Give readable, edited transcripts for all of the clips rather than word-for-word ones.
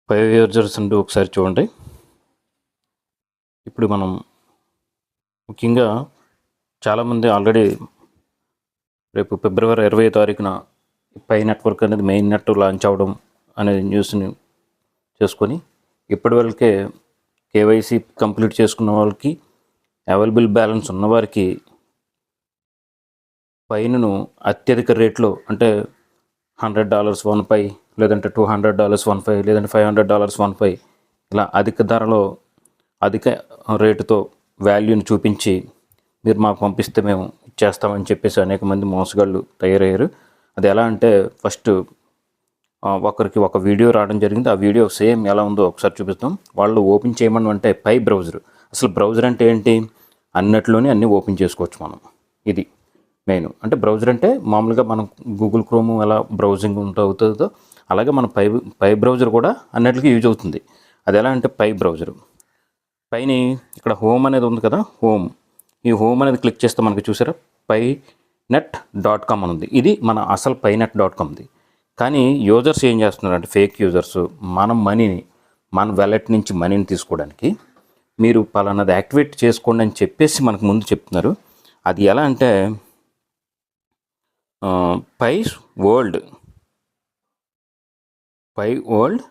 పై users అంటూ ఒకసారి చూడండి. ఇప్పుడు మనం ముఖ్యంగా చాలామంది ఆల్రెడీ రేపు ఫిబ్రవరి 20వ తారీఖున పై నెట్వర్క్ అనేది మెయిన్ నెట్ లాంచ్ అవ్వడం అనే న్యూస్ని చేసుకొని ఇప్పటివరకే కేవైసీ కంప్లీట్ చేసుకున్న వాళ్ళకి, అవైలబుల్ బ్యాలెన్స్ ఉన్నవారికి పైనను అత్యధిక రేట్లో అంటే $100 1 లేదంటే $200 1 లేదంటే $500 1 ఇలా అధిక ధరలో అధిక రేటుతో వాల్యూని చూపించి మీరు మాకు పంపిస్తే మేము ఇచ్చేస్తామని చెప్పేసి అనేక మంది మోసగాళ్ళు తయారయ్యారు. అది ఎలా అంటే ఫస్ట్ ఒకరికి ఒక వీడియో రావడం జరిగింది. ఆ వీడియో సేమ్ ఎలా ఉందో ఒకసారి చూపిస్తాం. వాళ్ళు ఓపెన్ చేయమని అంటే పై బ్రౌజర్, అసలు బ్రౌజర్ అంటే ఏంటి, అన్నట్లోనే అన్నీ ఓపెన్ చేసుకోవచ్చు మనం. ఇది మెయిన్. అంటే బ్రౌజర్ అంటే మామూలుగా మనం గూగుల్ క్రోమ్ ఎలా బ్రౌజింగ్ అవుతుందో అలాగే మన పై బ్రౌజర్ కూడా అన్నిటికీ యూజ్ అవుతుంది. అది ఎలా అంటే పై బ్రౌజర్ పైన ఇక్కడ హోమ్ అనేది ఉంది కదా, ఈ హోమ్ అనేది క్లిక్ చేస్తే మనకి చూసారా paynet.com అని ఉంది. ఇది మన అసలు paynet.comది. కానీ యూజర్స్ ఏం చేస్తున్నారు అంటే ఫేక్ యూజర్స్ మన వాలెట్ నుంచి మనీని తీసుకోవడానికి మీరు పలానాది యాక్టివేట్ చేసుకోండి అని చెప్పేసి మనకు ముందు చెప్తున్నారు. అది ఎలా అంటే payworld.co.ke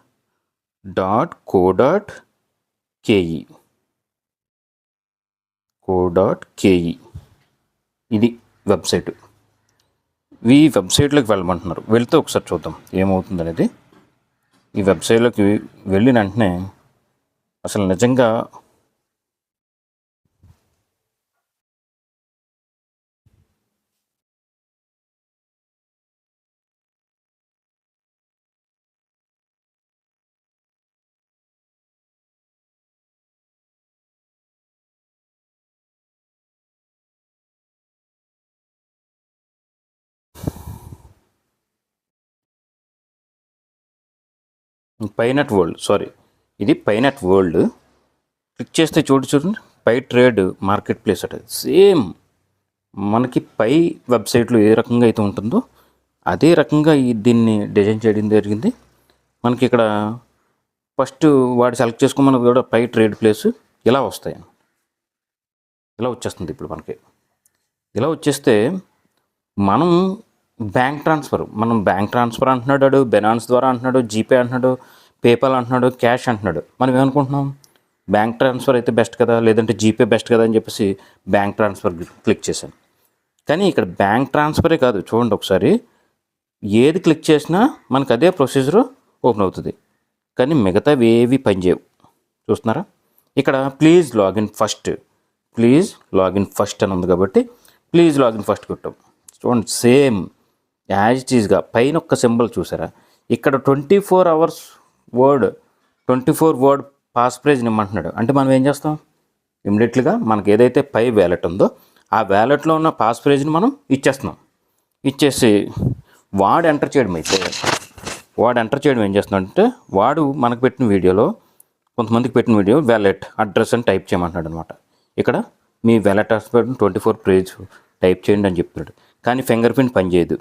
ఇది వెబ్సైట్. ఈ వెబ్సైట్లోకి వెళ్ళమంటున్నారు. వెళ్తే ఒకసారి చూద్దాం ఏమవుతుంది అనేది. ఈ వెబ్సైట్లోకి వెళ్ళిన వెంటనే అసలు నిజంగా ఇది పైనెట్ వరల్డ్ క్లిక్ చేస్తే చూడండి పై ట్రేడ్ మార్కెట్ ప్లేస్ అంటే సేమ్ మనకి పై వెబ్సైట్లో ఏ రకంగా అయితే ఉంటుందో అదే రకంగా దీన్ని డిజైన్ చేయడం జరిగింది. మనకి ఇక్కడ ఫస్ట్ వాడు సెలెక్ట్ చేసుకోమన్నది కూడా పై ట్రేడ్ ప్లేస్ ఇలా వస్తాయి, ఇలా వచ్చేస్తుంది. ఇప్పుడు మనకి ఇలా వచ్చేస్తే మనం బ్యాంక్ ట్రాన్స్ఫర్ అంటున్నాడు, బెనాన్స్ ద్వారా అంటున్నాడు, జీపే అంటున్నాడు, పేపాల్ అంటున్నాడు, క్యాష్ అంటున్నాడు. మనం ఏమనుకుంటున్నాం, బ్యాంక్ ట్రాన్స్ఫర్ అయితే బెస్ట్ కదా, లేదంటే జీపే బెస్ట్ కదా అని చెప్పేసి బ్యాంక్ ట్రాన్స్ఫర్ క్లిక్ చేశాను. కానీ ఇక్కడ బ్యాంక్ ట్రాన్స్ఫరే కాదు, చూడండి ఒకసారి ఏది క్లిక్ చేసినా మనకు అదే ప్రొసీజర్ ఓపెన్ అవుతుంది. కానీ మిగతావి ఏవి పనిచేయవు. చూస్తున్నారా, ఇక్కడ ప్లీజ్ లాగిన్ ఫస్ట్ అని ఉంది కాబట్టి ప్లీజ్ లాగిన్ ఫస్ట్ కొట్టాం. చూడండి సేమ్ యాజ్ ఇట్ ఈజ్గా పైన ఒక్క సింబల్ చూసారా, ఇక్కడ 24 వర్డ్ పాస్ ఫ్రేజ్ ఇమ్మంటున్నాడు. అంటే మనం ఏం చేస్తాం, ఇమ్మీడియట్గా మనకి ఏదైతే పై వ్యాలెట్ ఉందో ఆ వ్యాలెట్లో ఉన్న పాస్ ఫ్రేజ్ని మనం ఇచ్చేసి వాడు ఎంటర్ చేయడం ఏం చేస్తున్నాడంటే వాడు మనకు పెట్టిన వీడియోలో కొంతమందికి పెట్టిన వీడియో వ్యాలెట్ అడ్రస్ అని టైప్ చేయమంటున్నాడు అనమాట. ఇక్కడ మీ వ్యాలెట్ అడ్రస్ 24 పేజ్ టైప్ చేయండి అని చెప్తున్నాడు. కానీ ఫింగర్ ప్రింట్ పనిచేయదు.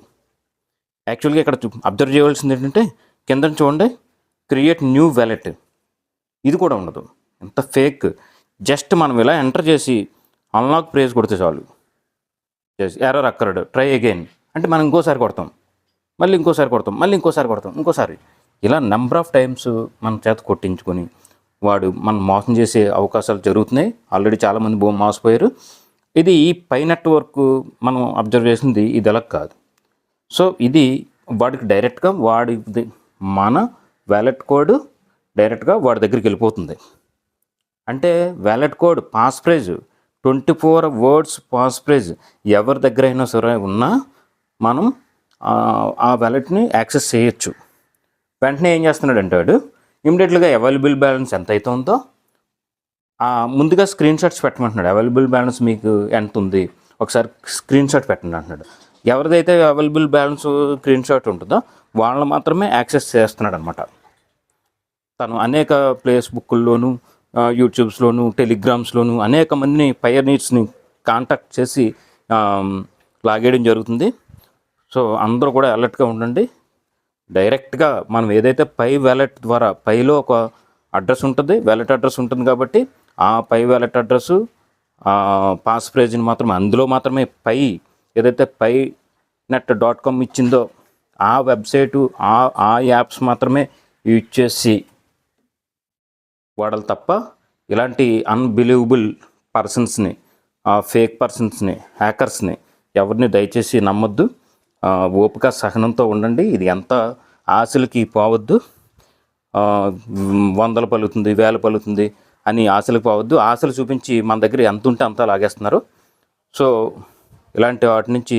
యాక్చువల్గా ఇక్కడ అబ్జర్వ్ చేయవలసింది ఏంటంటే కింద చూడండి క్రియేట్ న్యూ వ్యాలెట్, ఇది కూడా ఉండదు. ఎంత ఫేక్. జస్ట్ మనం ఇలా ఎంటర్ చేసి అన్లాక్ ప్రేజ్ కొడితే చాలు, ఎర్రర్ అక్కర్డ్ ట్రై అగైన్ అంటే మనం ఇంకోసారి కొడతాం, మళ్ళీ ఇంకోసారి కొడతాం. ఇలా నెంబర్ ఆఫ్ టైమ్స్ మన చేత కొట్టించుకొని వాడు మనం మోసం చేసే అవకాశాలు జరుగుతున్నాయి. ఆల్రెడీ చాలామంది మోసపోయారు. ఇది ఈ పై నెట్వర్క్ మనం అబ్జర్వ్ చేసింది ఇది ఎలా కాదు. సో ఇది వాడికి డైరెక్ట్గా మన వ్యాలెట్ కోడ్ డైరెక్ట్గా వాడి దగ్గరికి వెళ్ళిపోతుంది. అంటే wallet code passphrase 24 words passphrase ఎవరి దగ్గర అయినా సరే ఉన్నా మనం ఆ వ్యాలెట్ని యాక్సెస్ చేయొచ్చు. వెంటనే ఏం చేస్తున్నాడంటే వాడు ఇమ్మీడియట్గా అవైలబుల్ బ్యాలెన్స్ ఎంత అయితే ఉందో ముందుగా స్క్రీన్ షాట్స్ పెట్టమంటున్నాడు. అవైలబుల్ బ్యాలెన్స్ మీకు ఎంత ఉంది ఒకసారి స్క్రీన్ షాట్ పెట్టండి అంటున్నాడు. ఎవరిదైతే అవైలబుల్ బ్యాలెన్స్ స్క్రీన్ షాట్ ఉంటుందో వాళ్ళని మాత్రమే యాక్సెస్ చేస్తున్నాడు అనమాట. తను అనేక ఫేస్బుక్లోను, యూట్యూబ్స్లోను, టెలిగ్రామ్స్లోను అనేక మందిని పయనీర్స్ని కాంటాక్ట్ చేసి లాగేయడం జరుగుతుంది. సో అందరూ కూడా అలర్ట్గా ఉండండి. డైరెక్ట్గా మనం ఏదైతే పై వ్యాలెట్ ద్వారా పైలో ఒక అడ్రస్ ఉంటుంది, వ్యాలెట్ అడ్రస్ ఉంటుంది కాబట్టి ఆ పై వ్యాలెట్ అడ్రస్ పాస్ ఫ్రేజ్ని మాత్రమే అందులో మాత్రమే పై ఏదైతే పై net.com ఇచ్చిందో ఆ వెబ్సైటు ఆ యాప్స్ మాత్రమే యూజ్ చేసి వాడాలి తప్ప ఇలాంటి అన్బిలీవబుల్ పర్సన్స్ని, ఫేక్ పర్సన్స్ని, హ్యాకర్స్ని ఎవరిని దయచేసి నమ్మొద్దు. ఓపిక సహనంతో ఉండండి. ఇది ఎంత ఆశలకి పోవద్దు. 100 పలుకుతుంది, 1000 పలుకుతుంది అని ఆశలకు పోవద్దు. ఆశలు చూపించి మన దగ్గర ఎంత ఉంటే అంత లాగేస్తున్నారు. సో ఇలాంటి వాటి నుంచి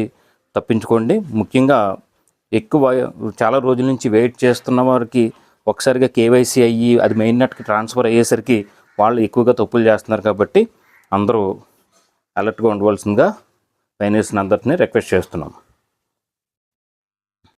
తప్పించుకోండి. ముఖ్యంగా చాలా రోజుల నుంచి వెయిట్ చేస్తున్న వారికి ఒకసారిగా కేవైసీ అయ్యి అది మెయిన్ నెట్కి ట్రాన్స్ఫర్ అయ్యేసరికి వాళ్ళు ఎక్కువగా తప్పులు చేస్తున్నారు. కాబట్టి అందరూ అలర్ట్గా ఉండవలసిందిగా ఫైనాన్స్ని అందరినీ రిక్వెస్ట్ చేస్తున్నాం.